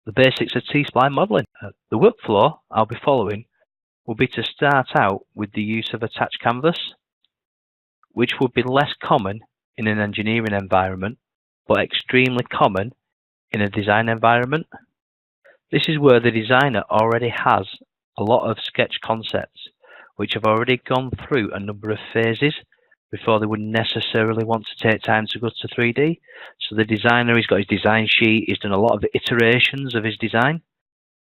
the basics of T-spline modelling. The workflow I'll be following will be to start out with the use of attached canvas, which would be less common in an engineering environment, but extremely common in a design environment. This is where the designer already has a lot of sketch concepts, which have already gone through a number of phases before they would necessarily want to take time to go to 3D. So the designer, he's got his design sheet, he's done a lot of iterations of his design,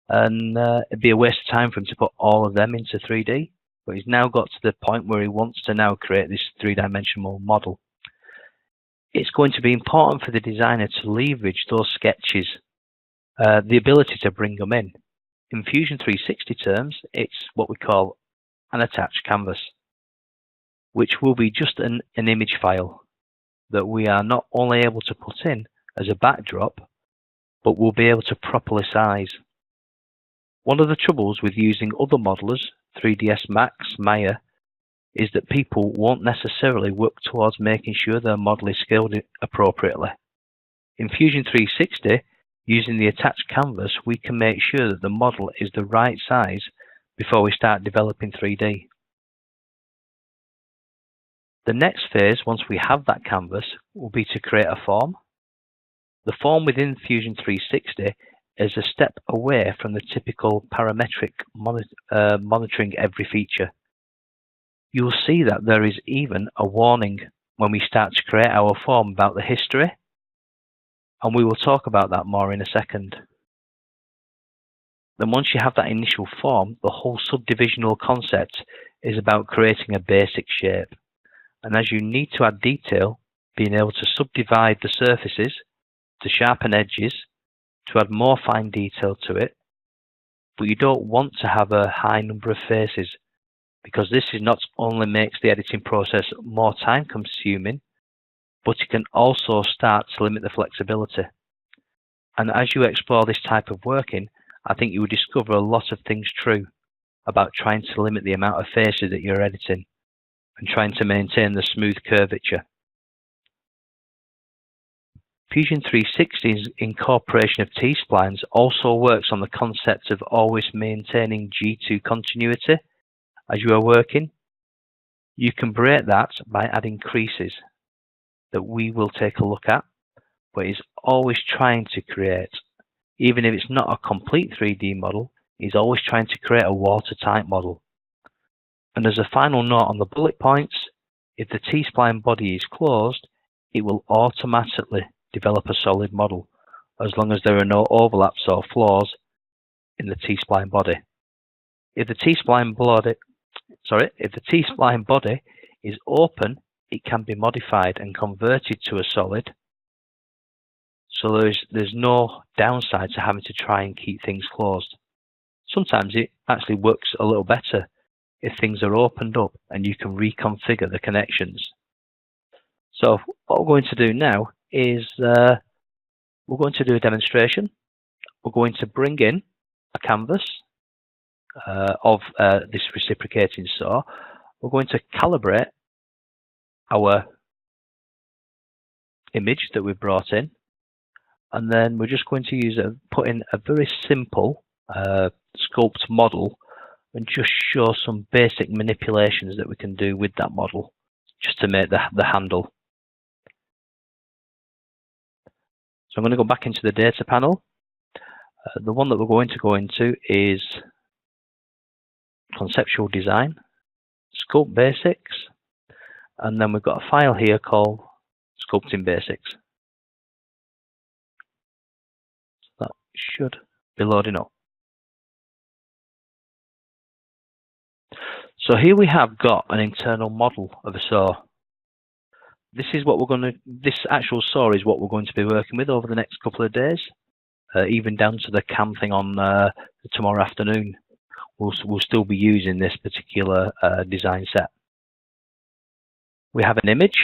and it'd be a waste of time for him to put all of them into 3D. But he's now got to the point where he wants to now create this three-dimensional model. It's going to be important for the designer to leverage those sketches, the ability to bring them in. In Fusion 360 terms, it's what we call an attached canvas, which will be just an image file that we are not only able to put in as a backdrop, but we'll be able to properly size. One of the troubles with using other modelers, 3ds Max, Maya, is that people won't necessarily work towards making sure their model is scaled appropriately. In Fusion 360, using the attached canvas, we can make sure that the model is the right size before we start developing 3D. The next phase, once we have that canvas, will be to create a form. The form within Fusion 360 is a step away from the typical parametric monitoring every feature. You'll see that there is even a warning when we start to create our form about the history, and we will talk about that more in a second. Then once you have that initial form, the whole subdivisional concept is about creating a basic shape. And as you need to add detail, being able to subdivide the surfaces, to sharpen edges, to add more fine detail to it, but you don't want to have a high number of faces, because this is not only makes the editing process more time consuming, but it can also start to limit the flexibility. And as you explore this type of working, I think you will discover a lot of things true about trying to limit the amount of faces that you're editing and trying to maintain the smooth curvature. Fusion 360's incorporation of T-splines also works on the concept of always maintaining G2 continuity as you are working. You can break that by adding creases that we will take a look at, but is always trying to create, even if it's not a complete 3D model, is always trying to create a watertight model. And as a final note on the bullet points, if the T-spline body is closed, it will automatically develop a solid model, as long as there are no overlaps or flaws in the T-spline body. If the T-spline body is open, it can be modified and converted to a solid. So there's no downside to having to try and keep things closed. Sometimes it actually works a little better if things are opened up and you can reconfigure the connections. So what we're going to do now is we're going to do a demonstration. We're going to bring in a canvas of this reciprocating saw. We're going to calibrate our image that we've brought in, and then we're just going to put in a very simple Sculpt model and just show some basic manipulations that we can do with that model just to make the handle. So I'm going to go back into the data panel. The one that we're going to go into is conceptual design, Sculpt basics, and then we've got a file here called sculpting basics. So that should be loading up. So here we have got an internal model of a saw. This is what this actual saw is what we're going to be working with over the next couple of days, even down to the cam thing on tomorrow afternoon. We'll still be using this particular design set. We have an image.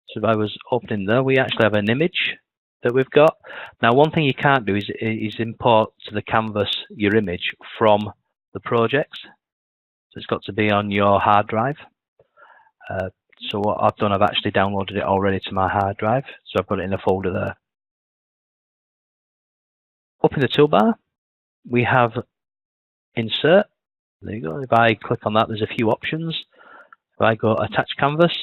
So if I was opening there, we actually have an image that we've got. Now, one thing you can't do is import to the canvas your image from the projects. So it's got to be on your hard drive. So what I've done, I've actually downloaded it already to my hard drive. So I've got it in a folder there. Up in the toolbar, we have Insert. There you go. If I click on that, there's a few options. If I go Attach Canvas,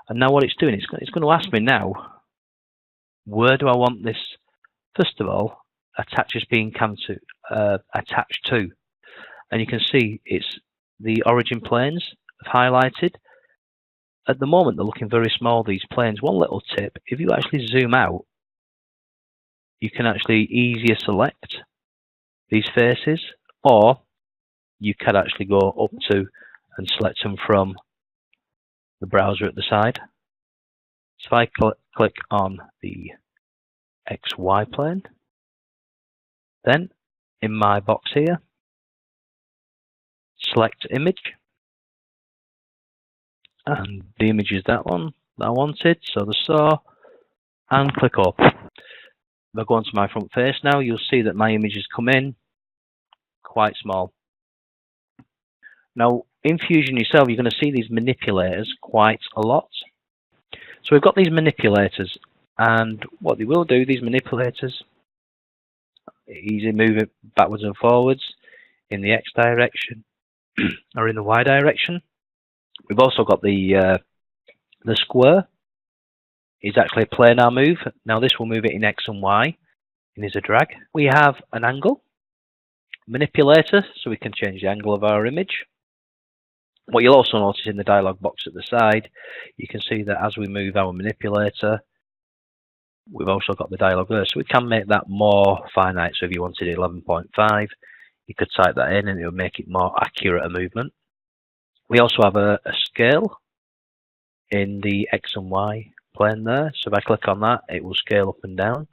and now what it's doing, it's going to ask me now, where do I want this, first of all, attach as being attached to. And you can see it's the origin planes have highlighted. At the moment, they're looking very small, these planes. One little tip, if you actually zoom out, you can actually easier select these faces, or you can actually go up to and select them from the browser at the side. So if I click on the XY plane, then in my box here, select image, and the image is that one that I wanted, so the saw, and click up. If I go onto my front face now, you'll see that my image has come in quite small. Now, in Fusion yourself, you're going to see these manipulators quite a lot. So we've got these manipulators, and what they will do, these manipulators, easily move it backwards and forwards in the X direction or in the Y direction. We've also got the square is actually a planar move. Now this will move it in X and Y, and is a drag. We have an angle manipulator, so we can change the angle of our image. What you'll also notice in the dialog box at the side, you can see that as we move our manipulator, we've also got the dialog there, so we can make that more finite. So if you wanted 11.5, you could type that in and it would make it more accurate a movement. We also have a scale in the X and Y plane there, so if I click on that, it will scale up and down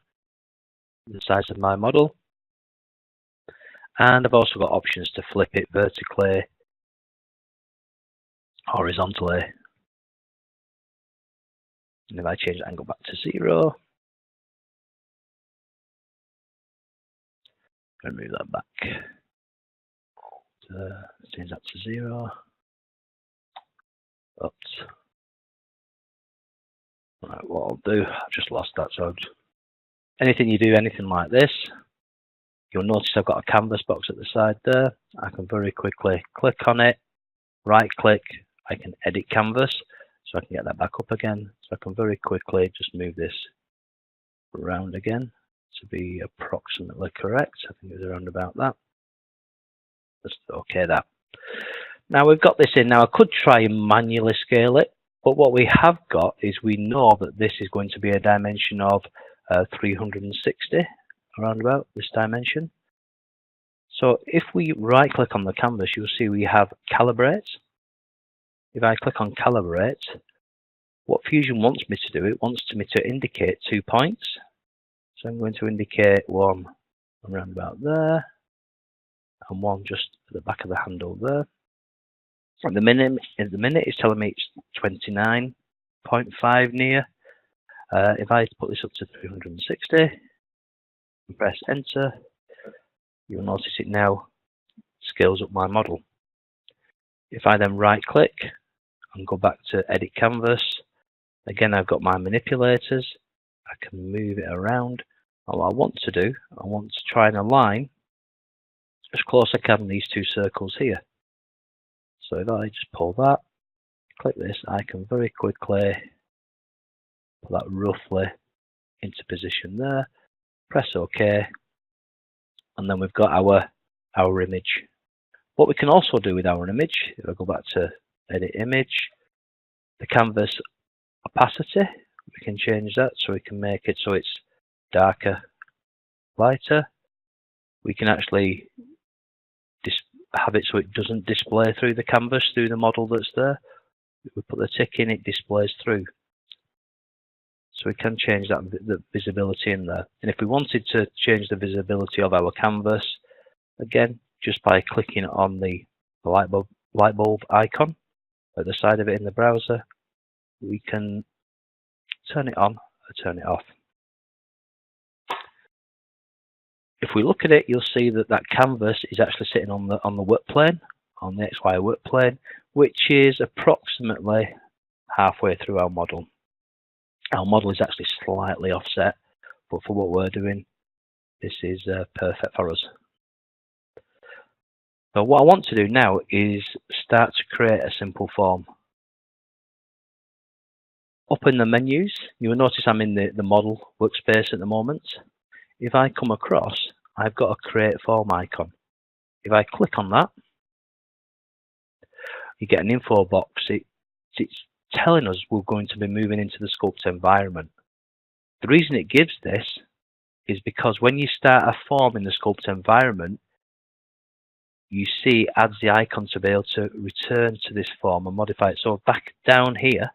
the size of my model. And I've also got options to flip it vertically, horizontally, and if I change the angle back to 0, and move that back, change that to 0. Oops. Right, what I'll do, I've just lost that. So anything you do, anything like this, you'll notice I've got a canvas box at the side there. I can very quickly click on it, right click, I can edit canvas, so I can get that back up again. So I can very quickly just move this around again to be approximately correct. I think it was around about that. Just okay that. Now we've got this in. Now I could try and manually scale it, but what we have got is we know that this is going to be a dimension of 360, around about this dimension. So if we right click on the canvas, you'll see we have calibrate. If I click on calibrate, what Fusion wants me to do, it wants me to indicate 2 points. So I'm going to indicate one around about there, and one just at the back of the handle there. At the minute it's telling me it's 29.5 near. If I put this up to 360 and press enter, you'll notice it now scales up my model. If I then right click and go back to edit canvas, again I've got my manipulators, I can move it around. And what I want to do, I want to try and align as close as I can these two circles here. So if I just pull that, click this, I can very quickly put that roughly into position there, press OK, and then we've got our image. What we can also do with our image, if I go back to edit image, the canvas opacity, we can change that so we can make it so it's darker, lighter. We can actually have it so it doesn't display through the canvas, through the model that's there. If we put the tick in, it displays through. So we can change that, the visibility in there. And if we wanted to change the visibility of our canvas, again, just by clicking on the light bulb icon at the side of it in the browser, we can turn it on or turn it off. If we look at it, you'll see that that canvas is actually sitting on the work plane, on the XY work plane, which is approximately halfway through our model. Our model is actually slightly offset, but for what we're doing, this is perfect for us. So what I want to do now is start to create a simple form. Up in the menus, you will notice I'm in the model workspace at the moment. If I come across, I've got a create form icon. If I click on that, you get an info box. It's telling us we're going to be moving into the Sculpt environment. The reason it gives this is because when you start a form in the Sculpt environment, you see it adds the icon to be able to return to this form and modify it. So back down here,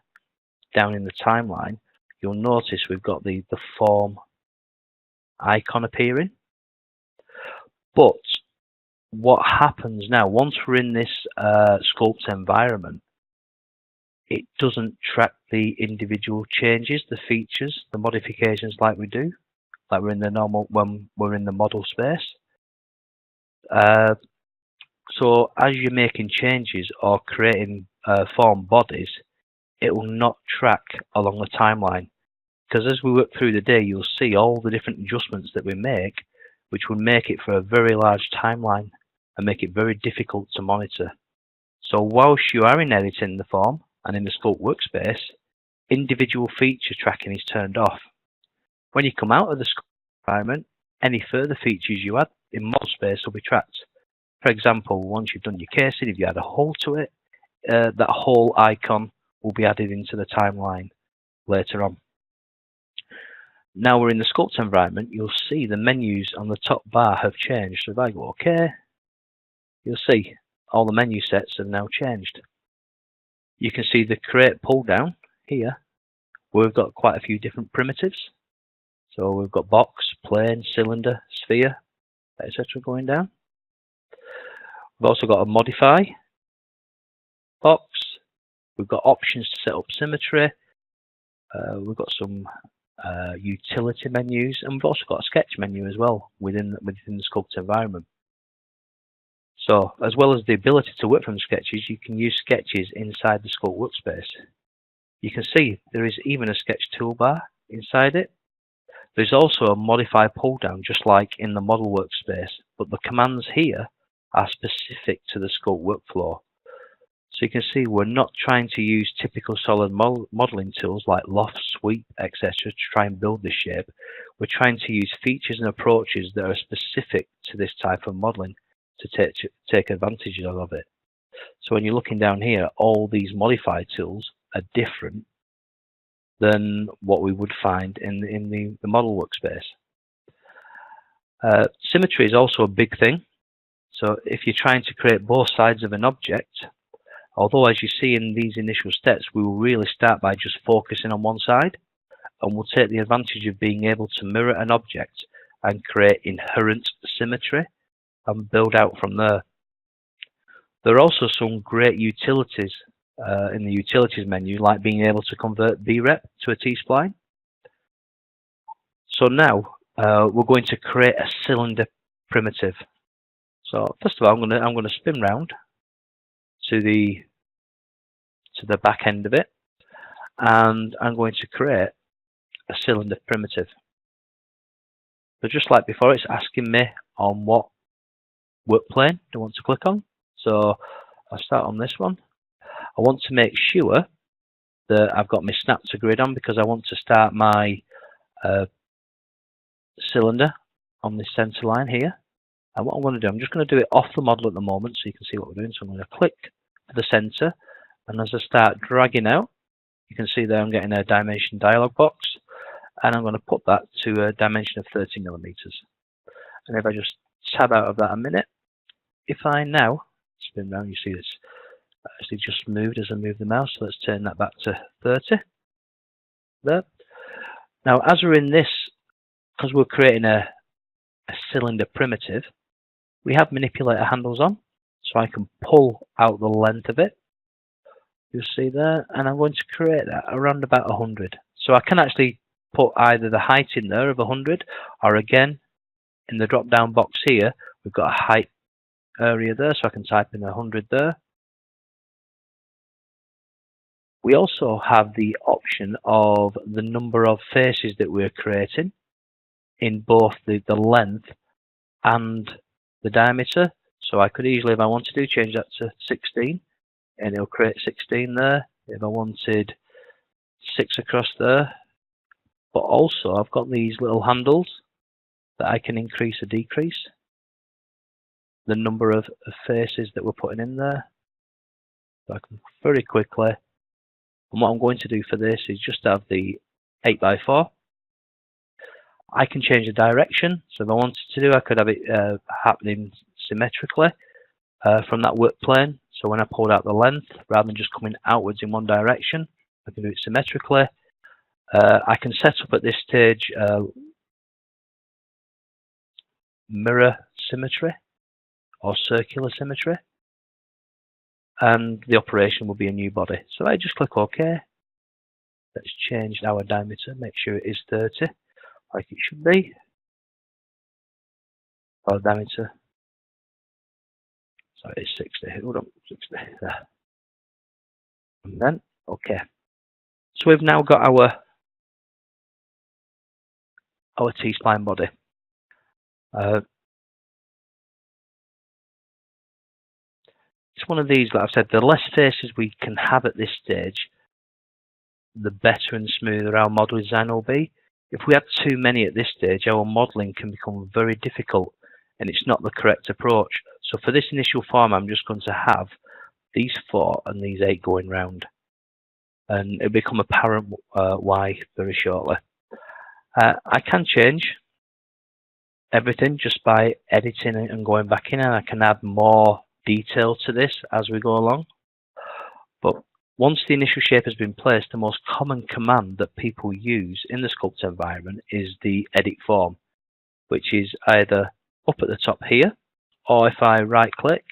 down in the timeline, you'll notice we've got the form icon appearing. But what happens now, once we're in this Sculpt environment, it doesn't track the individual changes, the features, the modifications like we do, like we're in the normal when we're in the model space. So as you're making changes or creating form bodies, it will not track along the timeline. Because as we work through the day, you'll see all the different adjustments that we make, which will make it for a very large timeline and make it very difficult to monitor. So whilst you are in editing the form and in the Sculpt workspace, individual feature tracking is turned off. When you come out of the Sculpt environment, any further features you add in model space will be tracked. For example, once you've done your casing, if you add a hole to it, that hole icon will be added into the timeline later on. Now we're in the Sculpt environment, you'll see the menus on the top bar have changed. So if I go OK, you'll see all the menu sets have now changed. You can see the create pull down here. We've got quite a few different primitives. So we've got box, plane, cylinder, sphere, etc. going down. We've also got a modify box. We've got options to set up symmetry. We've got some utility menus, and we've also got a sketch menu as well within the Sculpt environment. So as well as the ability to work from sketches, you can use sketches inside the Sculpt workspace. You can see there is even a sketch toolbar inside it. There's also a modify pull down just like in the model workspace, but the commands here are specific to the Sculpt workflow. So you can see we're not trying to use typical solid modeling tools like loft, sweep, etc. to try and build this shape. We're trying to use features and approaches that are specific to this type of modeling to take advantage of it. So when you're looking down here, all these modify tools are different than what we would find in the model workspace. Symmetry is also a big thing. So if you're trying to create both sides of an object, although as you see in these initial steps, we will really start by just focusing on one side, and we'll take the advantage of being able to mirror an object and create inherent symmetry and build out from there. There are also some great utilities in the utilities menu, like being able to convert brep to a T-spline. So now we're going to create a cylinder primitive. So first of all, I'm going to spin round to the back end of it, and I'm going to create a cylinder primitive. So just like before, it's asking me on what work plane I want to click on. So I'll start on this one. I want to make sure that I've got my snap to grid on because I want to start my cylinder on this center line here. And what I want to do, I'm just going to do it off the model at the moment so you can see what we're doing. So I'm going to click to the center, and as I start dragging out, you can see there I'm getting a dimension dialog box, and I'm going to put that to a dimension of 30 millimeters. And if I just tab out of that a minute, if I now spin around, you see it's actually just moved as I move the mouse. So let's turn that back to 30. There. Now, as we're in this, because we're creating a cylinder primitive, we have manipulator handles on, so I can pull out the length of it. You'll see there, and I'm going to create that around about 100. So I can actually put either the height in there of 100, or again, in the drop-down box here, we've got a height area there, so I can type in 100 there. We also have the option of the number of faces that we're creating. in both the length and the diameter. So I could easily, if I wanted to, change that to 16, and it'll create 16 there. If I wanted 6 across there, but also I've got these little handles that I can increase or decrease the number of faces that we're putting in there. So I can very quickly, and what I'm going to do for this is just have the 8x4. I can change the direction, so if I wanted to do, I could have it happening symmetrically from that work plane. So when I pulled out the length, rather than just coming outwards in one direction, I can do it symmetrically. I can set up at this stage mirror symmetry or circular symmetry, and the operation will be a new body. So I just click OK. Let's change our diameter, make sure it is 30 like it should be. Our diameter, so it's 60. Hold on, 60 there. And then OK. So we've now got our T-spline body. It's one of these, like I've said, the less faces we can have at this stage, the better and smoother our model design will be. If we have too many at this stage, our modelling can become very difficult, and it's not the correct approach. So for this initial form, I'm just going to have these 4 and these 8 going round, and it'll become apparent why very shortly. I can change everything just by editing it and going back in, and I can add more detail to this as we go along. But once the initial shape has been placed, the most common command that people use in the Sculpt environment is the edit form, which is either up at the top here, or if I right click,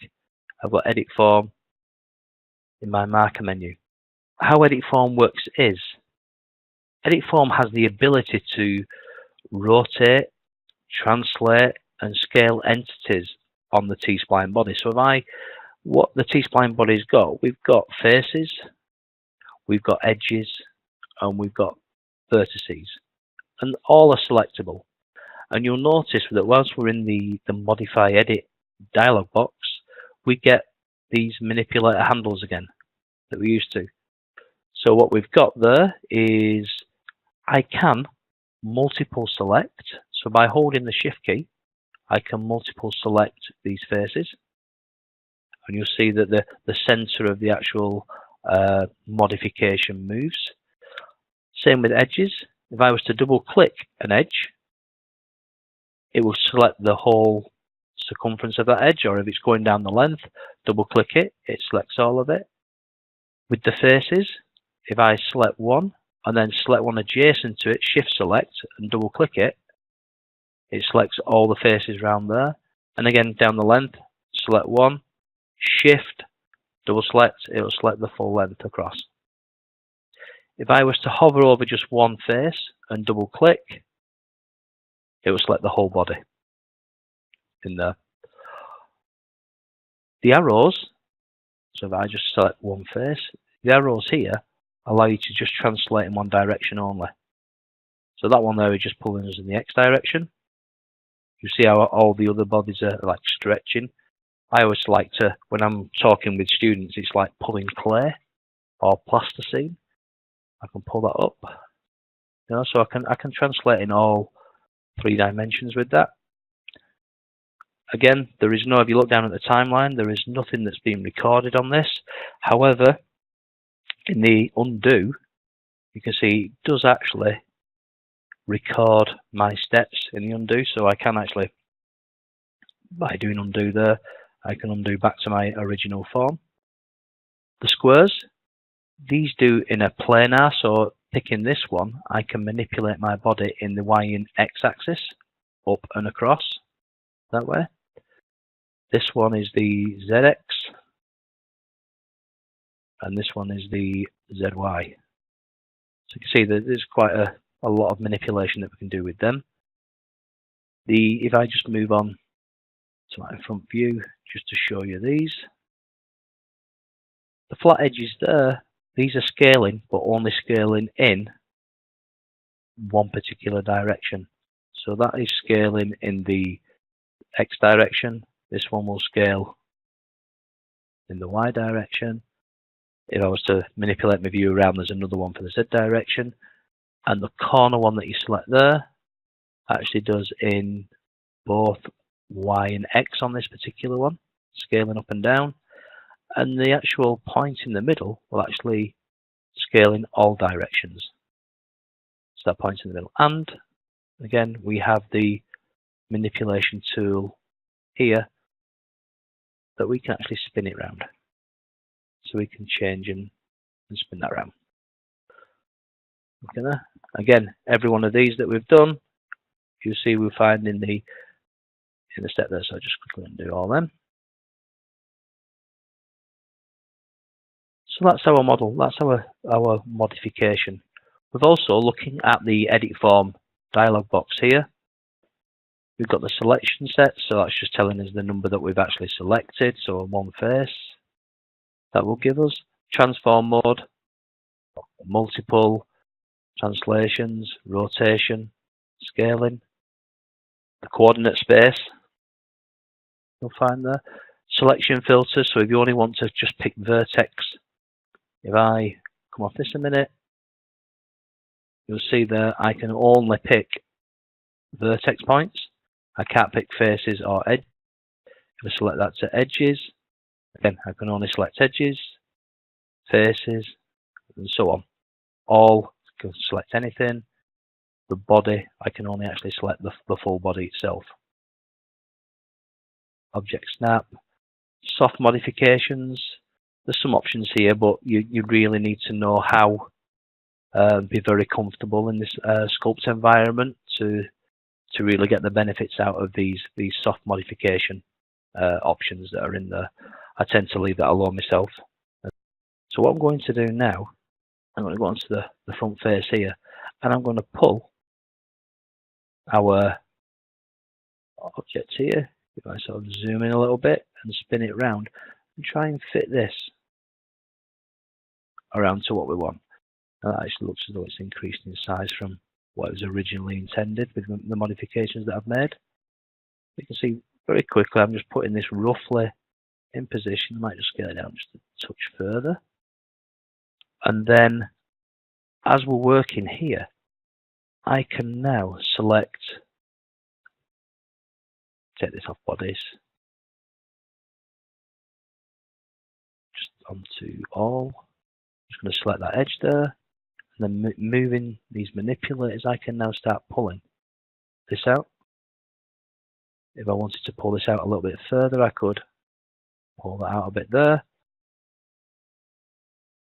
I've got edit form in my marker menu. How edit form works is, edit form has the ability to rotate, translate and scale entities on the T-spline body. So what the T-spline body's got, we've got faces, we've got edges, and we've got vertices, and all are selectable. And you'll notice that whilst we're in the modify edit dialog box, we get these manipulator handles again that we used to. So what we've got there is I can multiple select. So by holding the shift key, I can multiple select these faces, and you'll see that the center of the actual modification moves. Same with edges. If I was to double click an edge, it will select the whole circumference of that edge, or if it's going down the length, double click it, it selects all of it. With the faces, if I select one and then select one adjacent to it, shift select and double click it, it selects all the faces around there. And again, down the length, select one, shift, double select, it will select the full length across. If I was to hover over just one face and double click, it will select the whole body in there. The arrows, so if I just select one face, the arrows here allow you to just translate in one direction only. So that one there is just pulling us in the X direction. You see how all the other bodies are like stretching. I always like to, when I'm talking with students, it's like pulling clay or plasticine. I can pull that up, you know, so I can translate in all 3 dimensions with that. Again, there is no, if you look down at the timeline, there is nothing that's been recorded on this. However, in the undo, you can see it does actually record my steps in the undo, so I can actually, by doing undo there, I can undo back to my original form. The squares, these do in a planar, so picking this one, I can manipulate my body in the Y and X axis, up and across, that way. This one is the ZX, and this one is the ZY. So you can see that there's quite a lot of manipulation that we can do with them. If I just move on to my front view, just to show you these. The flat edges there, these are scaling, but only scaling in one particular direction. So that is scaling in the X direction. This one will scale in the Y direction. If I was to manipulate my view around, there's another one for the Z direction. And the corner one that you select there actually does in both Y and X on this particular one, scaling up and down. And the actual point in the middle will actually scale in all directions. So that point in the middle. And again, we have the manipulation tool here that we can actually spin it round. So we can change and spin that around. Okay, there. Again, every one of these that we've done, you see we find in the step there. So I'll just quickly undo all them. So that's our model. That's our modification. We're also looking at the edit form dialog box here. We've got the selection set, so that's just telling us the number that we've actually selected. So one face. That will give us transform mode, multiple, translations, rotation, scaling, the coordinate space you'll find there, selection filter, so if you only want to just pick vertex, if I come off this a minute, you'll see there I can only pick vertex points. I can't pick faces or edge. If I select that to edges, again I can only select edges, faces, and so on. All can select anything. The body, I can only actually select the full body itself. Object snap, soft modifications. There's some options here, but you really need to know how be very comfortable in this Sculpt environment to really get the benefits out of these soft modification options that are in there. I tend to leave that alone myself. So what I'm going to do now, I'm going to go onto the front face here, and I'm going to pull our object here. If I sort of zoom in a little bit and spin it around and try and fit this around to what we want. Now that actually looks as though it's increased in size from what it was originally intended with the modifications that I've made. You can see very quickly I'm just putting this roughly in position. I might just scale it down just a touch further. And then as we're working here, I can now select, take this off bodies, just onto all. I'm just going to select that edge there, and then moving these manipulators, I can now start pulling this out. If I wanted to pull this out a little bit further, I could pull that out a bit there.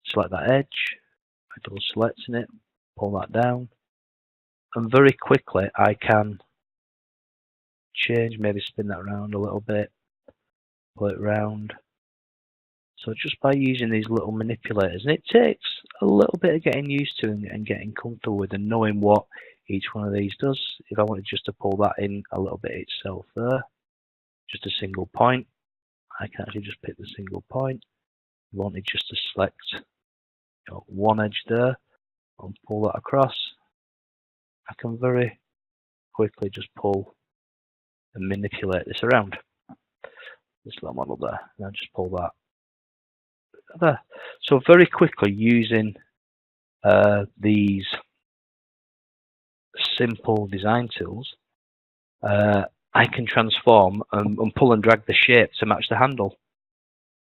Select that edge, I double selecting it, pull that down, and very quickly I can change, maybe spin that around a little bit, pull it round. So just by using these little manipulators, and it takes a little bit of getting used to and getting comfortable with and knowing what each one of these does. If I wanted just to pull that in a little bit itself there, just a single point, I can actually just pick the single point. If I wanted just to select one edge there and pull that across, I can very quickly just pull and manipulate this around. This little model there, and I'll just pull that there. So very quickly using these simple design tools, I can transform and pull and drag the shape to match the handle.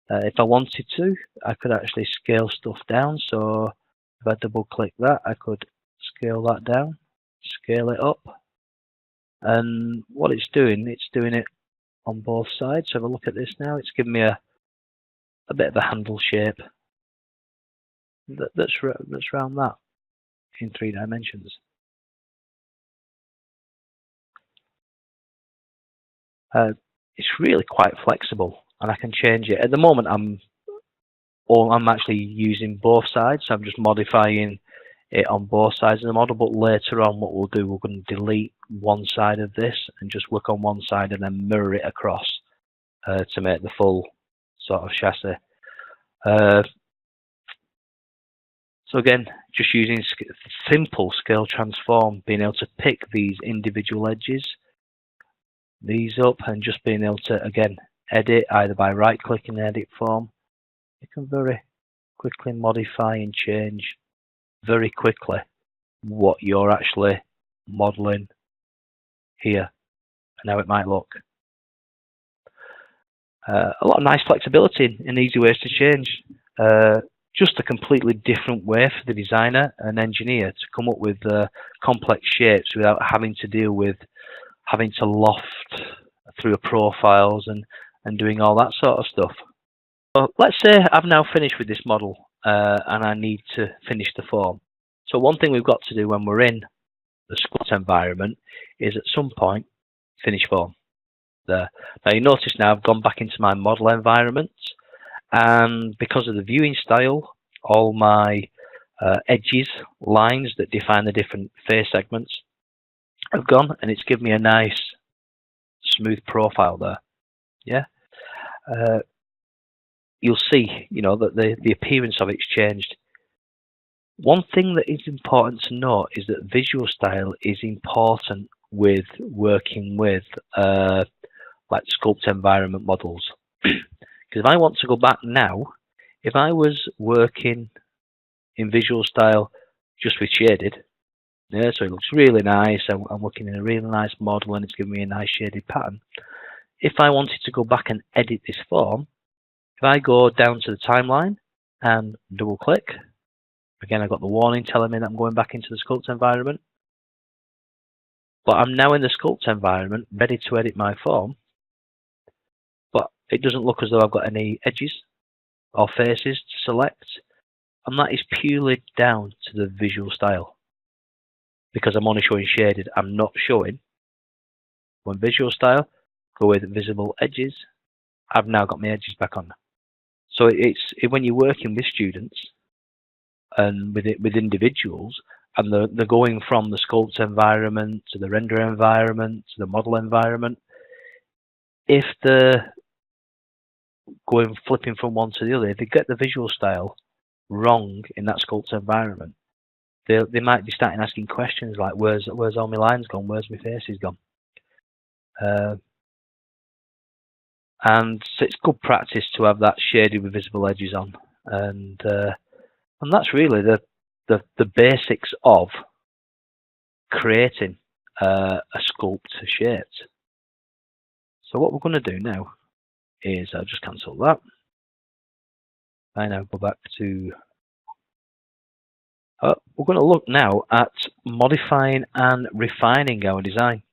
If I wanted to, I could actually scale stuff down. So if I double click that, I could scale that down, scale it up. And what it's doing it on both sides. So if I look at this now, it's giving me a bit of a handle shape that's around that in 3 dimensions. It's really quite flexible, and I can change it. At the moment, I'm actually using both sides, so I'm just modifying it on both sides of the model. But later on, what we'll do, we're going to delete one side of this and just work on one side and then mirror it across to make the full sort of chassis. So again, just using simple scale transform, being able to pick these individual edges, these up, and just being able to, again, edit either by right clicking the edit form. You can very quickly modify and change very quickly what you're actually modeling here and how it might look. A lot of nice flexibility and easy ways to change. Just a completely different way for the designer and engineer to come up with complex shapes without having to deal with having to loft through profiles and doing all that sort of stuff. So let's say I've now finished with this model and I need to finish the form. So one thing we've got to do when we're in the Sculpt environment is at some point finish form. There. Now you notice now I've gone back into my model environment, and because of the viewing style, all my edges, lines that define the different face segments have gone, and it's given me a nice smooth profile there. Yeah, you'll see, you know, that the appearance of it's changed. One thing that is important to note is that visual style is important with working with like Sculpt environment models. Because if I want to go back now, if I was working in visual style just with shaded, yeah, so it looks really nice, I'm working in a really nice model and it's giving me a nice shaded pattern. If I wanted to go back and edit this form, if I go down to the timeline and double click, again I've got the warning telling me that I'm going back into the Sculpt environment, but I'm now in the Sculpt environment ready to edit my form, but it doesn't look as though I've got any edges or faces to select, and that is purely down to the visual style. Because I'm only showing shaded, I'm not showing. When visual style, go with visible edges, I've now got my edges back on. So when you're working with students and with individuals, and they're going from the Sculpt environment to the render environment to the model environment, if they're flipping from one to the other, if they get the visual style wrong in that Sculpt environment, they might be starting asking questions like, where's all my lines gone, where's my faces gone? And so it's good practice to have that shaded with visible edges on, and that's really the basics of creating a sculpt shaped. So what we're going to do now is I'll just cancel that. I now go back to. We're going to look now at modifying and refining our design.